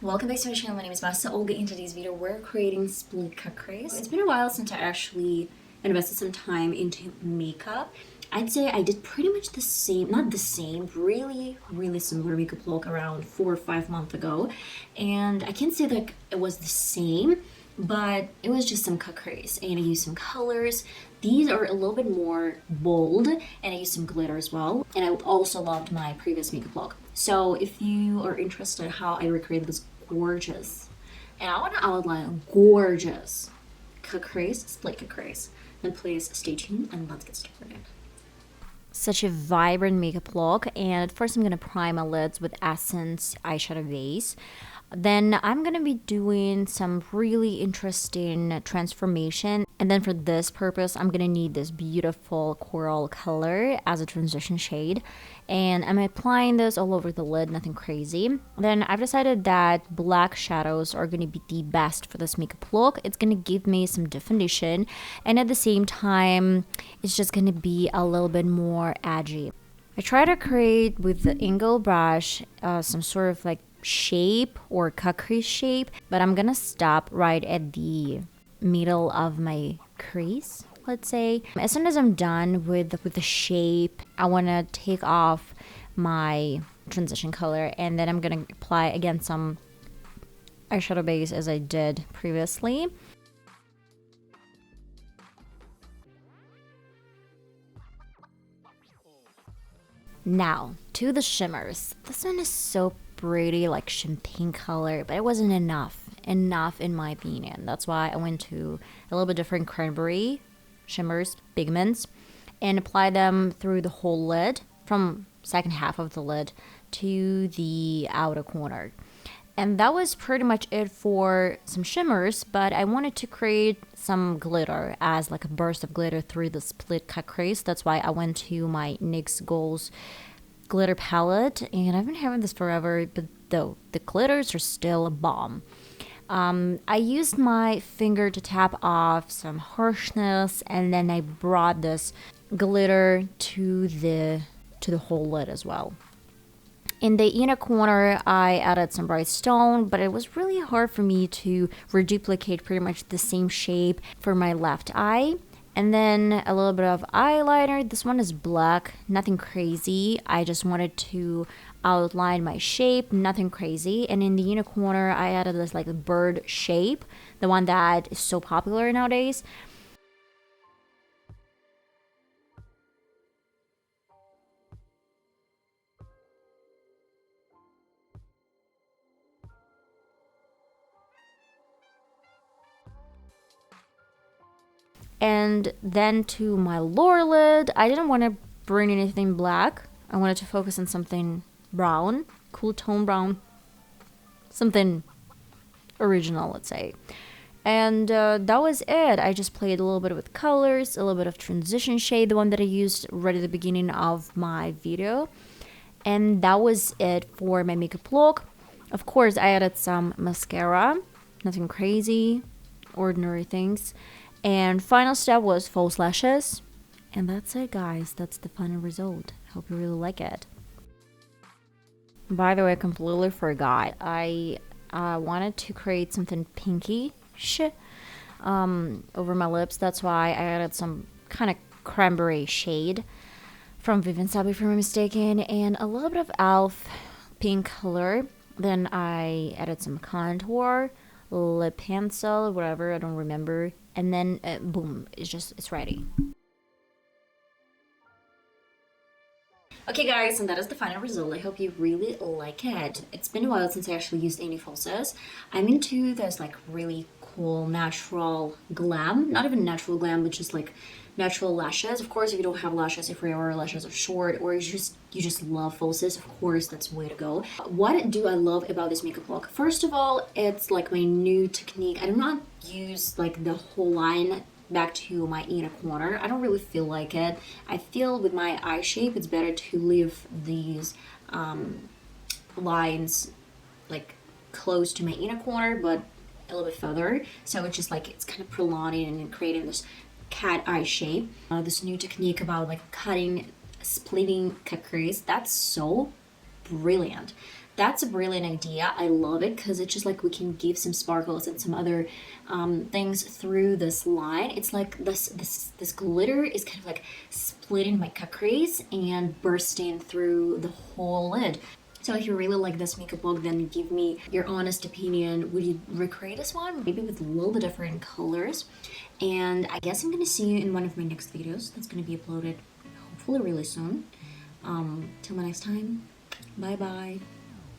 Welcome back to my channel. My name is VassaOlga. In today's video, we're creating split Crease. It's been a while since I actually invested some time into makeup. I'd say I did pretty much the same, not the same, really similar makeup look around 4 or 5 months ago. And I can't say that it was the same, but it was just some Crease. And I used some colors. These are a little bit more bold, and I used some glitter as well. And I also loved my previous makeup look. So if you are interested in how I recreated this gorgeous, and I want to outline gorgeous Crease, split Crease, then please stay tuned and let's get started. Such a vibrant makeup look, and first I'm going to prime my lids with Essence eyeshadow base. Then I'm going to be doing some really interesting transformation, and then for this purpose I'm going to need this beautiful coral color as a transition shade, and I'm applying this all over the lid, nothing crazy. Then I've decided that black shadows are going to be the best for this makeup look. It's going to give me some definition, and at the same time it's just going to be a little bit more edgy. I try to create with the angle brush some sort of like shape or crease shape, but I'm gonna stop right at the middle of my crease, let's say. As soon as I'm done with the shape, I want to take off my transition color, and then I'm gonna apply again some eyeshadow base as I did previously. Now to the shimmers. This one is so pretty, like champagne color, but it wasn't enough in my opinion. That's why I went to a little bit different cranberry shimmers, pigments, and apply them through the whole lid, from second half of the lid to the outer corner. And that was pretty much it for some shimmers, but I wanted to create some glitter as like a burst of glitter through the split Crease. That's why I went to my NYX Goals glitter palette, and I've been having this forever, but though the glitters are still a bomb. I used my finger to tap off some harshness, and then I brought this glitter to the whole lid as well. In the inner corner, I added some bright stone, but it was really hard for me to reduplicate pretty much the same shape for my left eye. And then a little bit of eyeliner. This one is black, nothing crazy. I just wanted to outline my shape, nothing crazy. And in the inner corner, I added this like a bird shape, the one that is so popular nowadays. And then to my lower lid, I didn't want to bring anything black. I wanted to focus on something brown, cool tone brown, something original, let's say. And that was it. I just played a little bit with colors, a little bit of transition shade, the one that I used right at the beginning of my video. And that was it for my makeup look. Of course, I added some mascara, nothing crazy, ordinary things. And final step was false lashes. And that's it, guys. That's the final result. I hope you really like it. By the way, I completely forgot. I wanted to create something pinkish over my lips. That's why I added some kind of cranberry shade from Vivienne, Sabo, if I'm mistaken, and a little bit of e.l.f. pink color. Then I added some contour, lip pencil, whatever, I don't remember. And then boom, it's ready. Okay guys, and that is the final result. I hope you really like it. It's been a while since I actually used any falsies. I'm into this like really cool natural glam, not even natural glam, but just like natural lashes. Of course, if you don't have lashes, if your lashes are short, or you just love falsies, of course that's the way to go. What do I love about this makeup look? First of all, it's like my new technique. I do not use like the whole line back to my inner corner. I don't really feel like it. I feel with my eye shape it's better to leave these lines like close to my inner corner but a little bit further, so it's just like it's kind of prolonging and creating this cat eye shape. This new technique about like cutting, splitting crease, that's so brilliant. that's a brilliant idea. I love it because it's just like we can give some sparkles and some other things through this line. It's like this glitter is kind of like splitting my cut crease and bursting through the whole lid. So if you really like this makeup look, then give me your honest opinion. Would you recreate this one? Maybe with a little bit different colors. And I guess I'm gonna see you in one of my next videos that's gonna be uploaded hopefully really soon. Till the next time, bye bye.